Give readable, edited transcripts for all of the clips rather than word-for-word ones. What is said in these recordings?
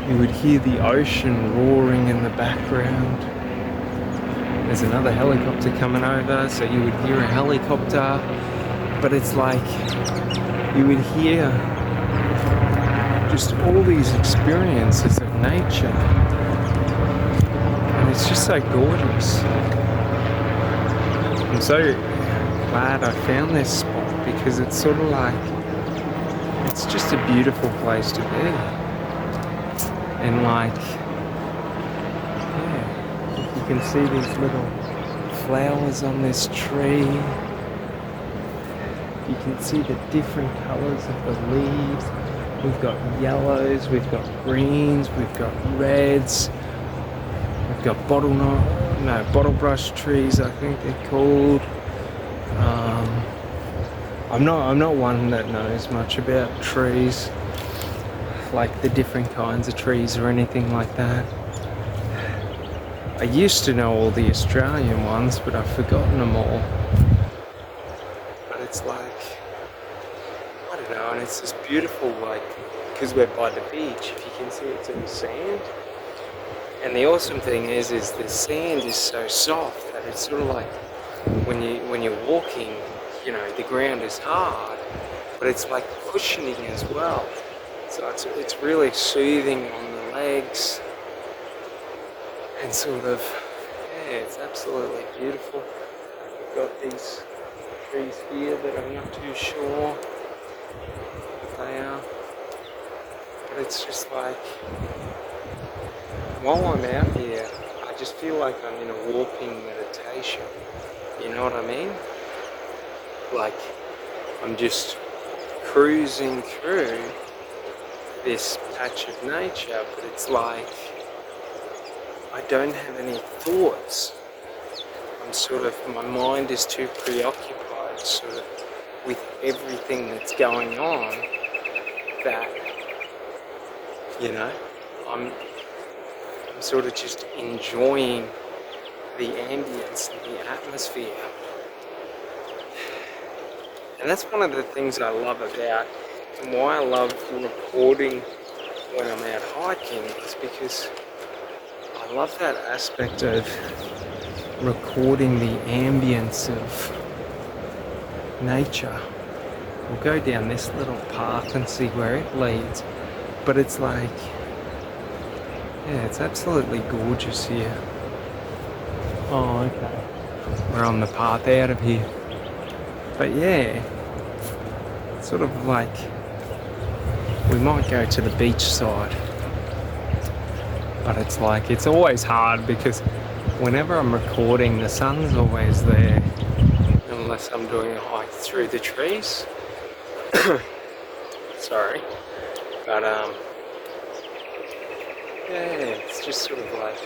You would hear the ocean roaring in the background. There's another helicopter coming over, so you would hear a helicopter, but it's like you would hear just all these experiences of nature, and it's just so gorgeous. I'm so glad I found this spot because it's sort of like, it's just a beautiful place to be. And like, yeah, you can see these little flowers on this tree. You can see the different colours of the leaves. We've got yellows, we've got greens, we've got reds. We've got bottle brush trees, I think they're called. I'm not one that knows much about trees, like the different kinds of trees or anything like that. I used to know all the Australian ones, but I've forgotten them all. But it's like, I don't know, and it's just beautiful, like, because we're by the beach, if you can see it's in sand. And the awesome thing is the sand is so soft that it's sort of like when you're walking, you know, the ground is hard, but it's like cushioning as well. So it's really soothing on the legs, and sort of, yeah, it's absolutely beautiful. We've got these trees here that I'm not too sure what they are, but it's just like, while I'm out here, I just feel like I'm in a walking meditation. You know what I mean? Like, I'm just cruising through this patch of nature, but it's like I don't have any thoughts. I'm sort of, my mind is too preoccupied sort of with everything that's going on that, you know, I'm sort of just enjoying the ambience and the atmosphere. And that's one of the things I love about, and why I love recording when I'm out hiking, is because I love that aspect of recording the ambience of nature. We'll go down this little path and see where it leads, but it's like, yeah, it's absolutely gorgeous here. Oh, okay. We're on the path out of here. But yeah, it's sort of like, we might go to the beach side. But it's like, it's always hard because whenever I'm recording, the sun's always there. Unless I'm doing a hike through the trees. Sorry. But yeah, it's just sort of like,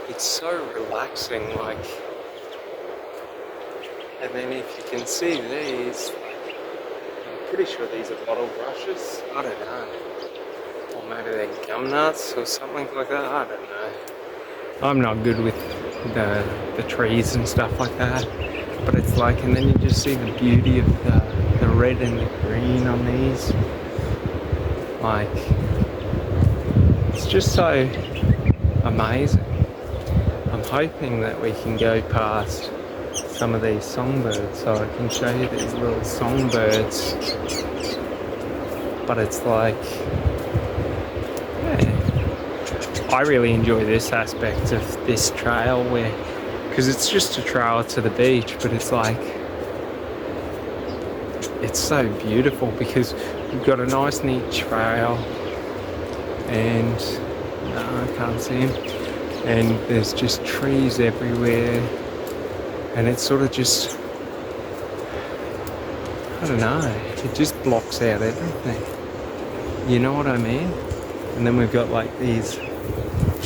it's so relaxing, like, and then if you can see these, I'm pretty sure these are bottle brushes, I don't know, or maybe they're gum nuts or something like that, I don't know. I'm not good with the trees and stuff like that, but it's like, and then you just see the beauty of the red and the green on these, like, it's just so amazing. I'm hoping that we can go past some of these songbirds so I can show you these little songbirds. But it's like, yeah, I really enjoy this aspect of this trail where, because it's just a trail to the beach, but it's like, it's so beautiful because you've got a nice neat trail, and no, I can't see him, and there's just trees everywhere, and it's sort of just, I don't know, it just blocks out everything, you know what I mean? And then we've got like these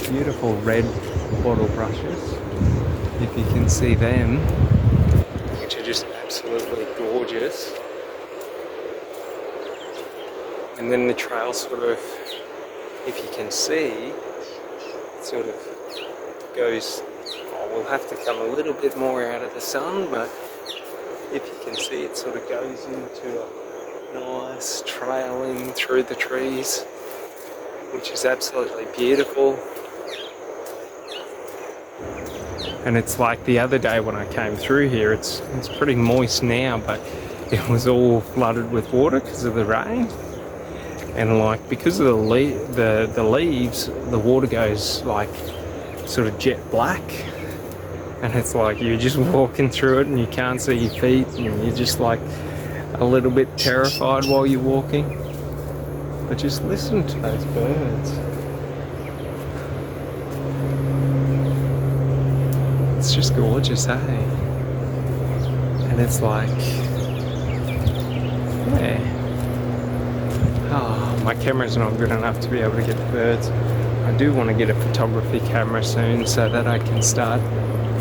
beautiful red bottle brushes, if you can see them, which are just absolutely gorgeous. And then the trail sort of, if you can see, it sort of goes, oh, we'll have to come a little bit more out of the sun, but if you can see, it sort of goes into a nice trailing through the trees. which is absolutely beautiful. And it's like the other day when I came through here, it's pretty moist now, but it was all flooded with water because of the rain. And like because of the leaves, the water goes like sort of jet black. And it's like you're just walking through it and you can't see your feet and you're just like a little bit terrified while you're walking. But just listen to those birds. It's just gorgeous, eh? And it's like, yeah. Oh, my camera's not good enough to be able to get the birds. I do want to get a photography camera soon so that I can start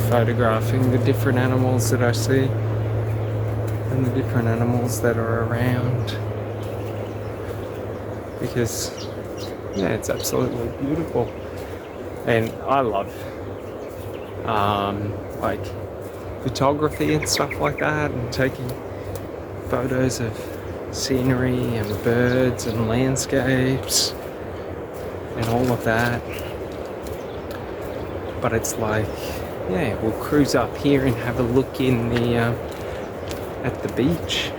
photographing the different animals that I see and the different animals that are around. Because, yeah, it's absolutely beautiful. And I love like photography and stuff like that, and taking photos of scenery and birds and landscapes and all of that. But it's like, yeah, we'll cruise up here and have a look in the at the beach.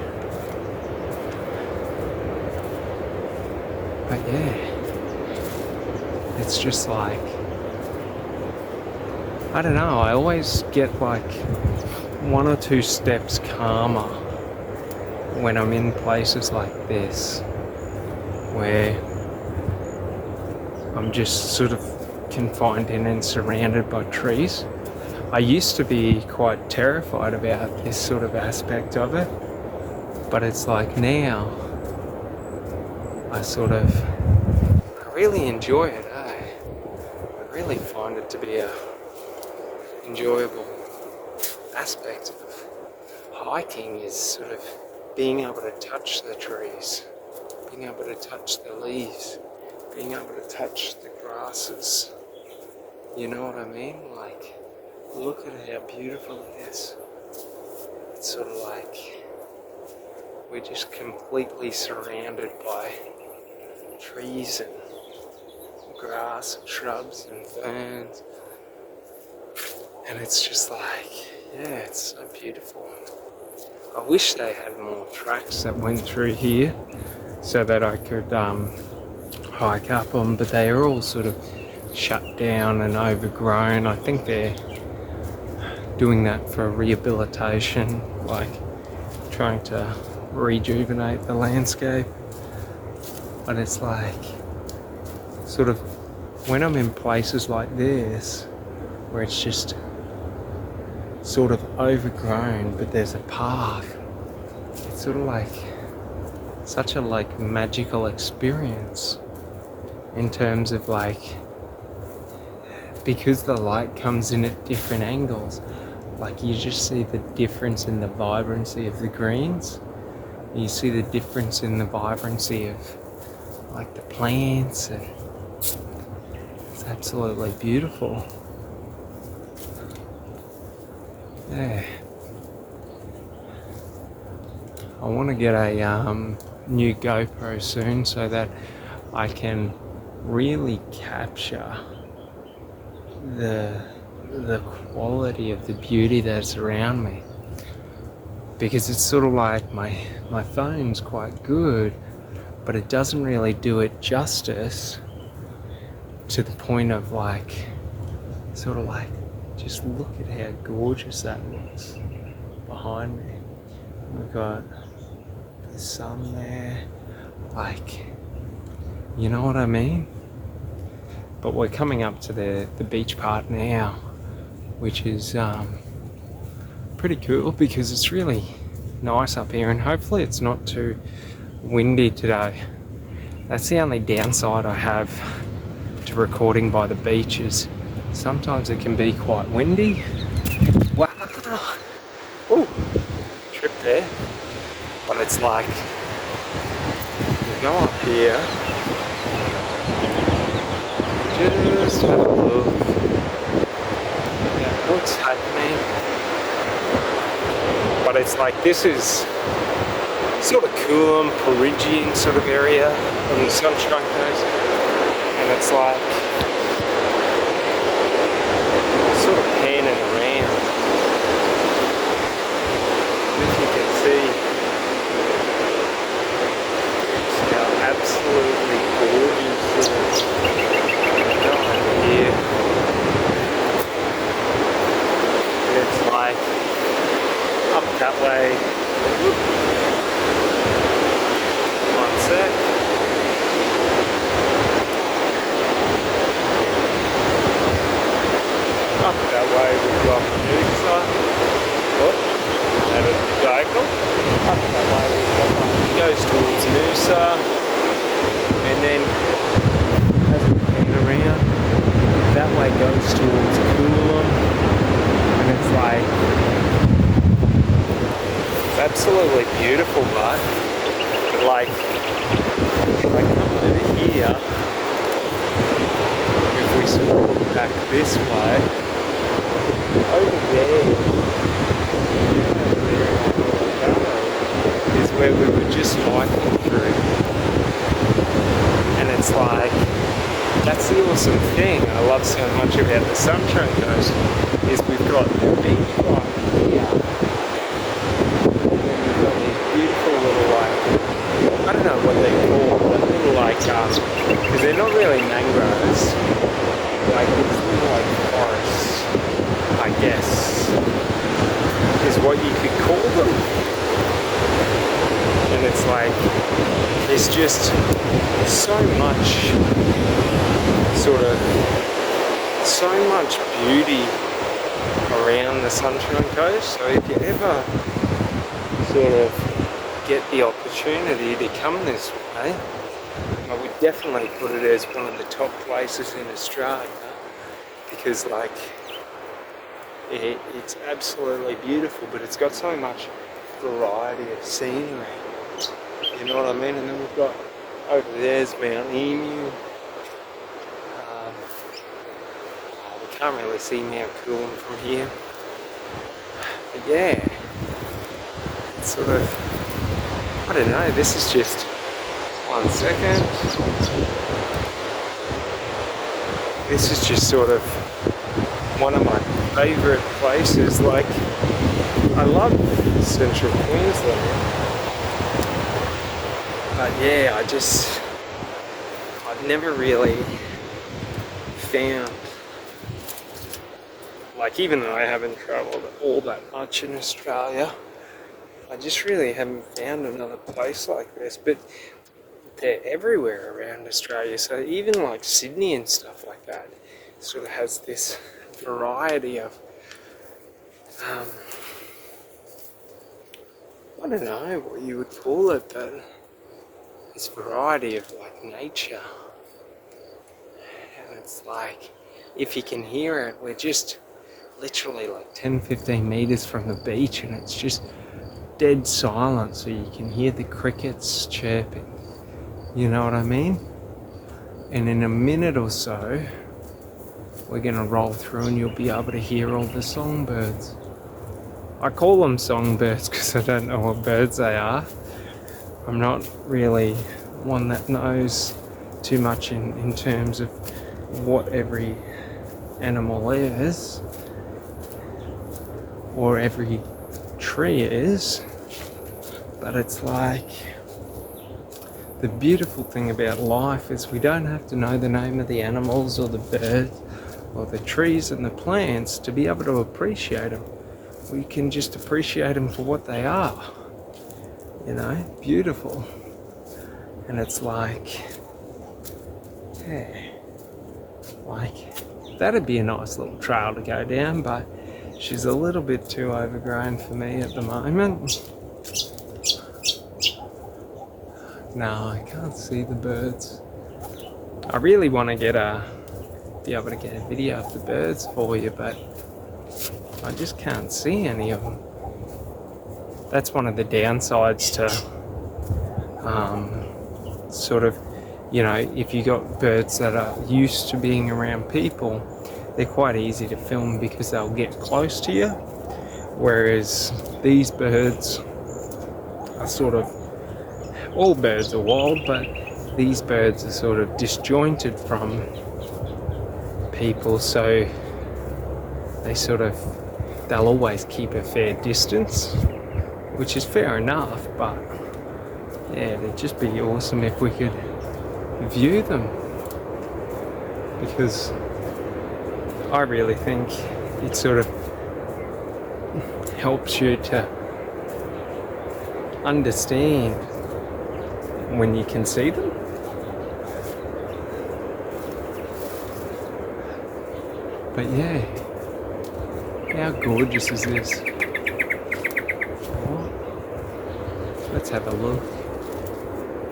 But yeah, it's just like, I don't know, I always get like 1 or 2 steps calmer when I'm in places like this, where I'm just sort of confined in and surrounded by trees. I used to be quite terrified about this sort of aspect of it, but it's like now I really enjoy it, eh? I really find it to be a enjoyable aspect of hiking, is sort of being able to touch the trees, being able to touch the leaves, being able to touch the grasses. You know what I mean? Like, look at how beautiful it is. It's sort of like we're just completely surrounded by trees and grass and shrubs and ferns. And it's just like, yeah, it's so beautiful. I wish they had more tracks that went through here so that I could hike up them, but they are all sort of shut down and overgrown. I think they're doing that for rehabilitation, like trying to rejuvenate the landscape. But it's like, sort of, when I'm in places like this, where it's just sort of overgrown, but there's a path, it's sort of like such a like magical experience in terms of like, because the light comes in at different angles, like you just see the difference in the vibrancy of the greens. You see the difference in the vibrancy of like the plants, and it's absolutely beautiful. Yeah. I want to get a new GoPro soon so that I can really capture the quality of the beauty that's around me, because it's sort of like my phone's quite good, but it doesn't really do it justice to the point of like, sort of like, just look at how gorgeous that looks behind me. We've got the sun there, like, you know what I mean? But we're coming up to the beach part now, which is pretty cool because it's really nice up here, and hopefully it's not too windy today. That's the only downside I have to recording by the beach, is sometimes it can be quite windy. Wow! Ooh, trip there. But it's like, you go up here, just have a look at what's happening. But it's like, this is sort of cool, Perigian sort of area on the Sunshine Coast. And it's like sort of panning around. If you can see just how absolutely gorgeous it is. Down here. And it's like up that way. One sec. Up that way we've got Nosa. What? And a diagonal. Up that way we've got one that goes towards Nosa. And then as we pan around, that way goes towards Coolum. And it's like, it's absolutely beautiful, but like, if I come over here, if we sort of look back this way, over there is where we were just hiking through. And it's like, that's the awesome thing I love so much about the Sunshine Coast, is we've got the beach right here. And then we've got these beautiful little, like, I don't know what they're called, but little like, because they're not really mangroves, like these little like forests, I guess, is what you could call them. And it's like, there's just so much so much beauty around the Sunshine Coast. So if you ever sort of get the opportunity to come this way, I would definitely put it as one of the top places in Australia, because like it's absolutely beautiful, but it's got so much variety of scenery, you know what I mean? And then we've got over there's Mount Emu. We can't really see Mount Coolum from here, but yeah, it's sort of, I don't know, this is just, one second, this is just sort of one of my favourite places. Like, I love central Queensland, but yeah, I've never really found, like, even though I haven't travelled all that much in Australia, I just really haven't found another place like this. But they're everywhere around Australia, so even like Sydney and stuff like that sort of has this variety of I don't know what you would call it, but this variety of like nature. And it's like, if you can hear it, we're just literally like 10-15 meters from the beach, and it's just dead silent, so you can hear the crickets chirping, you know what I mean? And in a minute or so we're gonna roll through and you'll be able to hear all the songbirds. I call them songbirds because I don't know what birds they are. I'm not really one that knows too much in terms of what every animal is or every tree is, but it's like, the beautiful thing about life is we don't have to know the name of the animals or the birds or the trees and the plants to be able to appreciate them. We can just appreciate them for what they are, you know, beautiful. And it's like, yeah, like, that'd be a nice little trail to go down, but she's a little bit too overgrown for me at the moment. No, I can't see the birds. I really want to be able to get a video of the birds for you, but I just can't see any of them. That's one of the downsides to sort of, you know, if you got birds that are used to being around people, they're quite easy to film because they'll get close to you, whereas these birds are sort of, all birds are wild, but these birds are sort of disjointed from people, so they'll always keep a fair distance, which is fair enough, but yeah, it'd just be awesome if we could view them, because I really think it sort of helps you to understand when you can see them. But yeah, how gorgeous is this? Oh, let's have a look.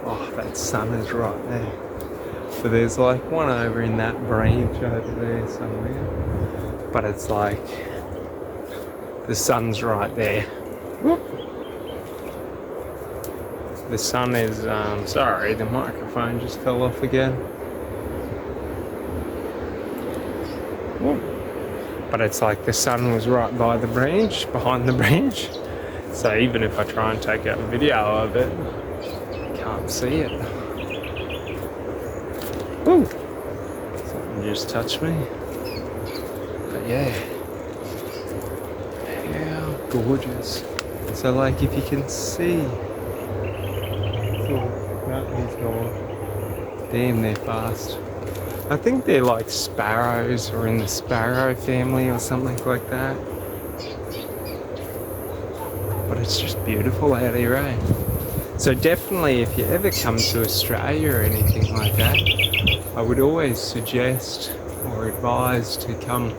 Oh, that sun is right there. So there's like one over in that branch over there somewhere. But it's like the sun's right there. Whoop. The sun is, sorry, the microphone just fell off again. Whoop. But it's like the sun was right by the branch, behind the branch. So even if I try and take a video of it, I can't see it. Woo! Something just touched me. But yeah, how gorgeous. So like if you can see, oh, no, he's gone. Damn, they're fast. I think they're like sparrows or in the sparrow family or something like that. But it's just beautiful out here, eh? So definitely if you ever come to Australia or anything like that, I would always suggest or advise to come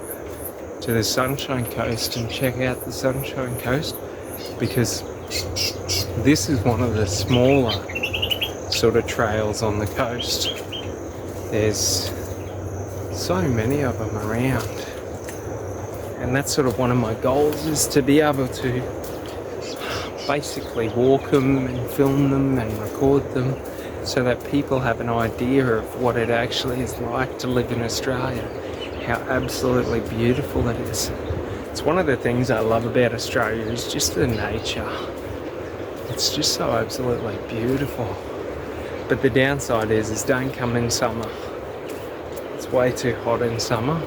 to the Sunshine Coast and check out the Sunshine Coast, because this is one of the smaller sort of trails on the coast. There's so many of them around, and that's sort of one of my goals, is to be able to basically walk them and film them and record them so that people have an idea of what it actually is like to live in Australia, how absolutely beautiful it is. It's one of the things I love about Australia is just the nature. It's just so absolutely beautiful. But the downside is don't come in summer. It's way too hot in summer.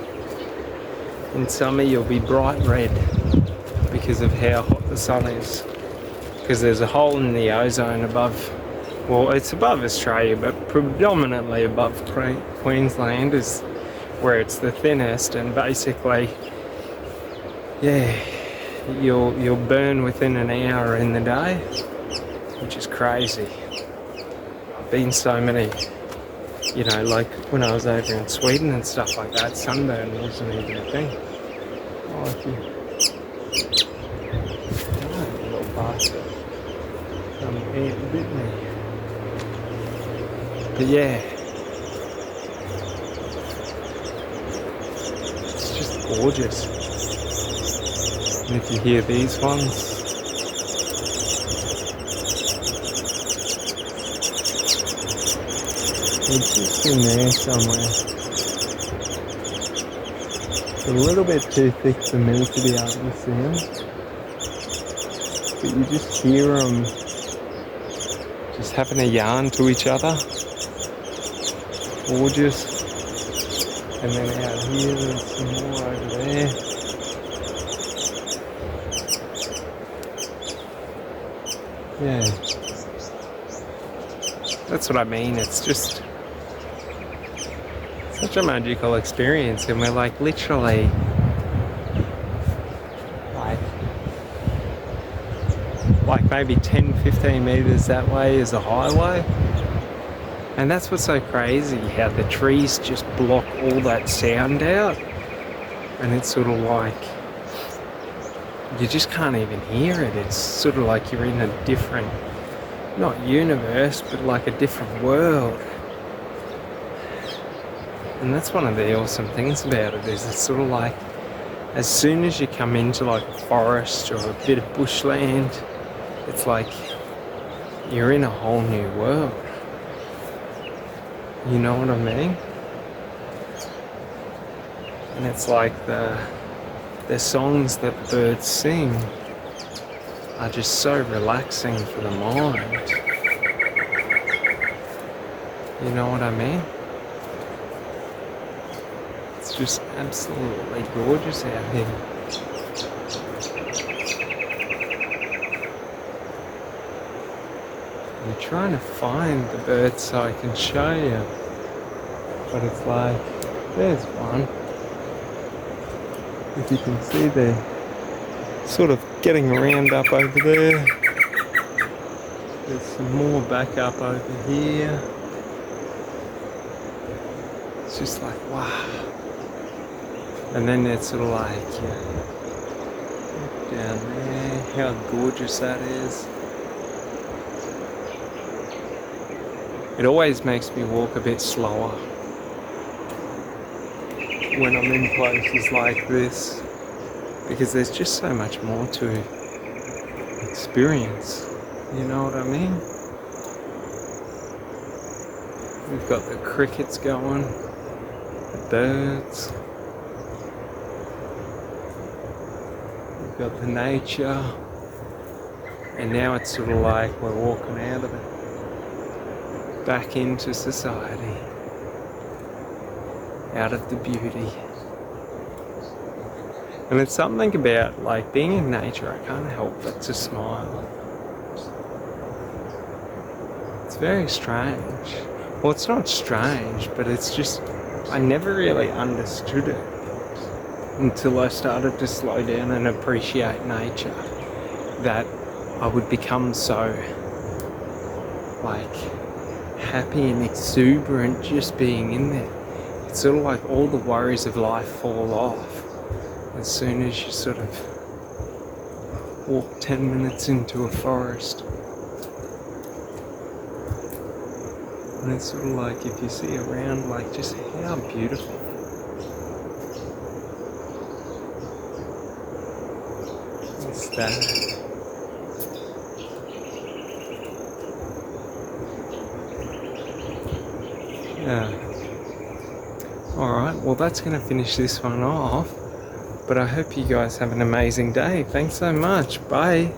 In summer you'll be bright red because of how hot the sun is. Because there's a hole in the ozone above, well, it's above Australia, but predominantly above Queensland is where it's the thinnest, and basically, yeah, you'll burn within an hour in the day, which is crazy. I've been so many, you know, like when I was over in Sweden and stuff like that, sunburn wasn't even a thing. Oh, little bastard. Some ant bit me. But yeah, it's just gorgeous. And if you hear these ones, it's just in there somewhere. It's a little bit too thick for me to be able to see them, but you just hear them just having a yarn to each other. Gorgeous. And then out here there's some more over there. Yeah. That's what I mean. It's just such a magical experience, and we're like literally like maybe 10-15 meters that way is a highway. And that's what's so crazy, how the trees just block all that sound out, and it's sort of like you just can't even hear it. It's sort of like you're in a different, not universe, but like a different world. And that's one of the awesome things about it, is it's sort of like as soon as you come into like a forest or a bit of bushland, it's like you're in a whole new world. You know what I mean? And it's like the songs that birds sing are just so relaxing for the mind. You know what I mean? It's just absolutely gorgeous out here. I'm trying to find the birds so I can show you. But it's like, there's one. If you can see, they're sort of getting around up over there. There's some more back up over here. It's just like, wow. And then it's sort of like, down there, how gorgeous that is. It always makes me walk a bit slower when I'm in places like this, because there's just so much more to experience. You know what I mean? We've got the crickets going, the birds, we've got the nature, and now it's sort of like we're walking out of it, back into society, out of the beauty. And it's something about like being in nature, I can't help but to smile. It's very strange. Well, it's not strange, but it's just, I never really understood it until I started to slow down and appreciate nature, that I would become so like happy and exuberant just being in there. It's sort of like all the worries of life fall off as soon as you sort of walk 10 minutes into a forest. And it's sort of like, if you see around, like just how beautiful. What's that? Yeah. Alright, well that's going to finish this one off. But I hope you guys have an amazing day. Thanks so much. Bye.